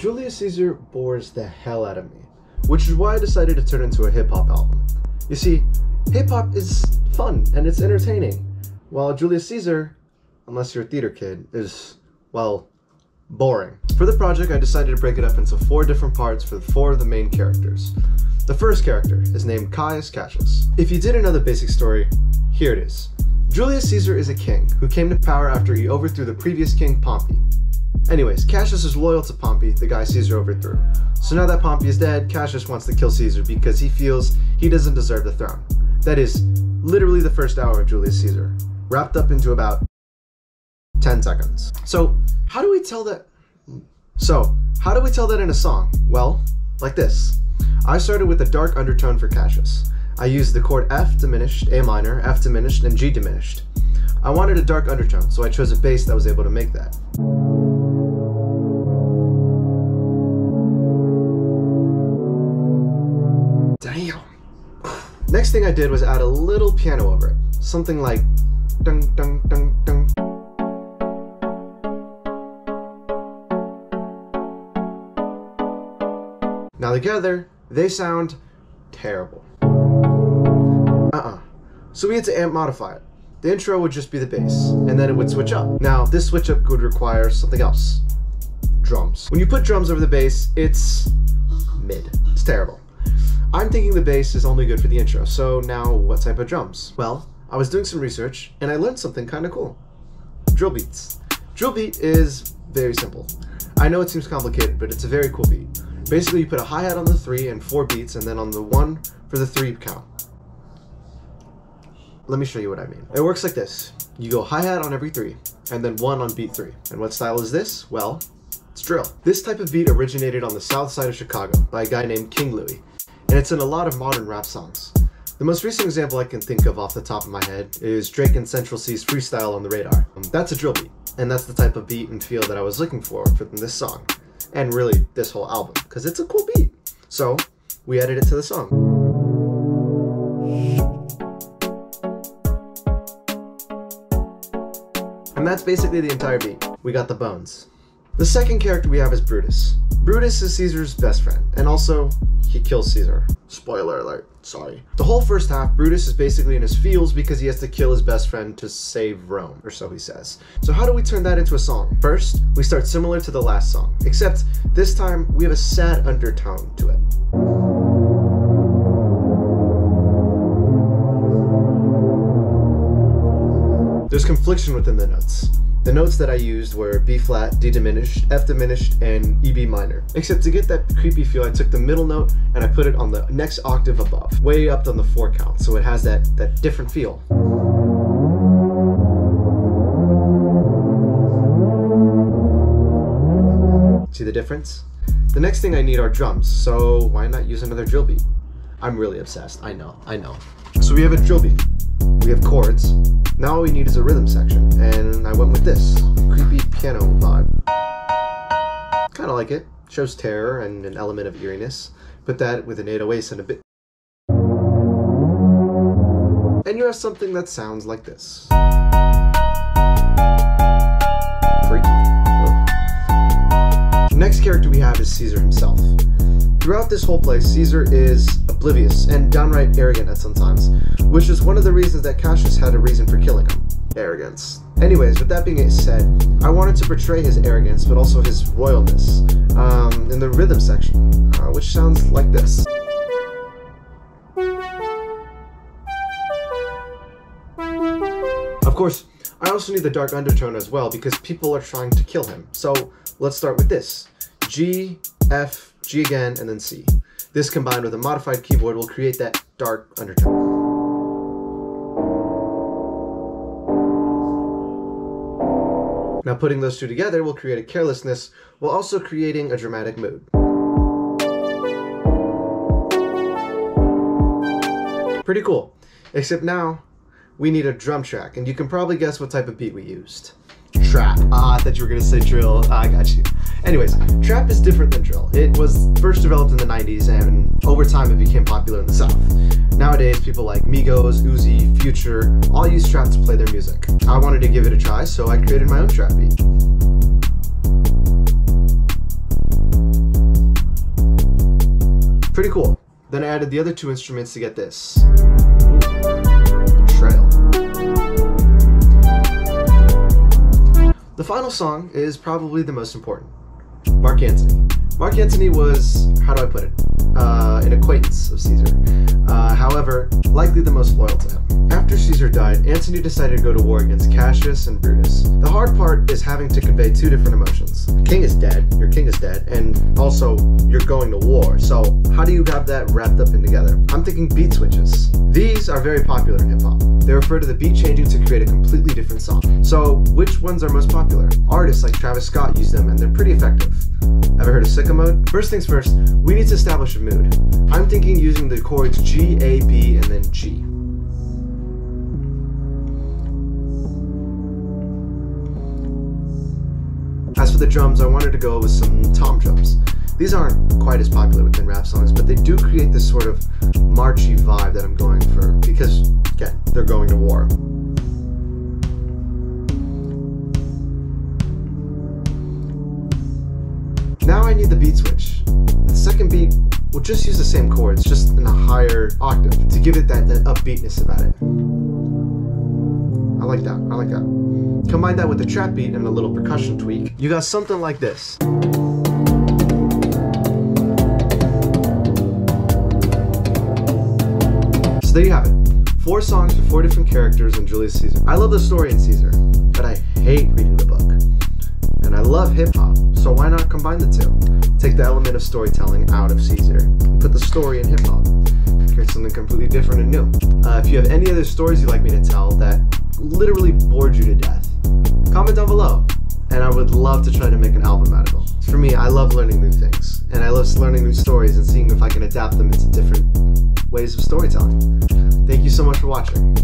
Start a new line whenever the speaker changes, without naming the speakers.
Julius Caesar bores the hell out of me, which is why I decided to turn it into a hip-hop album. You see, hip-hop is fun and it's entertaining, while Julius Caesar, unless you're a theater kid, is, well, boring. For the project, I decided to break it up into 4 different parts for 4 of the main characters. The first character is named Caius Cassius. If you didn't know the basic story, here it is. Julius Caesar is a king who came to power after he overthrew the previous king, Pompey. Anyways, Cassius is loyal to Pompey, the guy Caesar overthrew. So now that Pompey is dead, Cassius wants to kill Caesar because he feels he doesn't deserve the throne. That is literally the first hour of Julius Caesar, wrapped up into about 10 seconds. So how do we tell that in a song? Well, like this. I started with a dark undertone for Cassius. I used the chord F diminished, A minor, F diminished, and G diminished. I wanted a dark undertone, so I chose a bass that was able to make that. Damn. Next thing I did was add a little piano over it. Something like dun dun dun dun. Now together, they sound terrible. So we had to amp modify it. The intro would just be the bass, and then it would switch up. Now, this switch up would require something else. Drums. When you put drums over the bass, it's mid. It's terrible. I'm thinking the bass is only good for the intro, so now what type of drums? Well, I was doing some research, and I learned something kind of cool. Drill beats. Drill beat is very simple. I know it seems complicated, but it's a very cool beat. Basically, you put a hi-hat on the 3 and 4 beats, and then on the 1 for the 3 count. Let me show you what I mean. It works like this. You go hi-hat on every 3, and then 1 on beat 3. And what style is this? Well, it's drill. This type of beat originated on the south side of Chicago by a guy named King Louie, and it's in a lot of modern rap songs. The most recent example I can think of off the top of my head is Drake and Central C's Freestyle on the Radar. That's a drill beat, and that's the type of beat and feel that I was looking for this song, and really this whole album, because it's a cool beat. So we added it to the song. And that's basically the entire beat. We got the bones. The second character we have is Brutus. Brutus is Caesar's best friend, and also, he kills Caesar. Spoiler alert, sorry. The whole first half, Brutus is basically in his feels because he has to kill his best friend to save Rome, or so he says. So how do we turn that into a song? First, we start similar to the last song, except this time we have a sad undertone to it. There's confliction within the notes. The notes that I used were B flat, D diminished, F diminished, and E B minor. Except to get that creepy feel, I took the middle note and I put it on the next octave above, way up on the 4 count, so it has that different feel. See the difference? The next thing I need are drums, so why not use another drill beat? I'm really obsessed, I know. So we have a drill beat, we have chords. Now all we need is a rhythm section, and I went with this creepy piano vibe. Kind of like it. Shows terror and an element of eeriness. Put that with an 808s and a bit. And you have something that sounds like this. Freaky. The next character we have is Caesar himself. Throughout this whole place, Caesar is oblivious and downright arrogant at some times, which is one of the reasons that Cassius had a reason for killing him. Arrogance. Anyways, with that being said, I wanted to portray his arrogance, but also his royalness, in the rhythm section, which sounds like this. Of course, I also need the dark undertone as well because people are trying to kill him. So let's start with this. G, F, G again, and then C. This combined with a modified keyboard will create that dark undertone. Now putting those 2 together will create a carelessness while also creating a dramatic mood. Pretty cool. Except now, we need a drum track, and you can probably guess what type of beat we used. Trap. I thought you were gonna say drill. I got you. Anyways, trap is different than drill. It was first developed in the 90s, and over time it became popular in the South. Nowadays, people like Migos, Uzi, Future, all use trap to play their music. I wanted to give it a try, so I created my own trap beat. Pretty cool. Then I added the other two instruments to get this. Ooh, betrayal. The final song is probably the most important. Mark Antony. Mark Antony was, how do I put it, an acquaintance of Caesar. However, likely the most loyal to him. After Caesar died, Antony decided to go to war against Cassius and Brutus. The hard part is having to convey two different emotions. King is dead, your king is dead, and also you're going to war. So how do you have that wrapped up in together? I'm thinking beat switches. These are very popular in hip-hop. They refer to the beat changing to create a completely different song. So which ones are most popular? Artists like Travis Scott use them and they're pretty effective. Ever heard of sicko mode? First things first, we need to establish a mood. I'm thinking using the chords G, A, B, and then G. As for the drums, I wanted to go with some tom drums. These aren't quite as popular within rap songs, but they do create this sort of marchy vibe that I'm going for because, again, they're going to war. Now I need the beat switch. The second beat, we'll just use the same chords, just in a higher octave to give it that upbeatness about it. I like that. Combine that with the trap beat and a little percussion tweak, you got something like this. So there you have it. 4 songs for 4 different characters in Julius Caesar. I love the story in Caesar, but I hate reading the book. And I love hip-hop, so why not combine the two? Take the element of storytelling out of Caesar, and put the story in hip-hop. Create something completely different and new. If you have any other stories you'd like me to tell that literally bored you to death, comment down below, and I would love to try to make an album out of them. For me, I love learning new things, and I love learning new stories and seeing if I can adapt them into different ways of storytelling. Thank you so much for watching.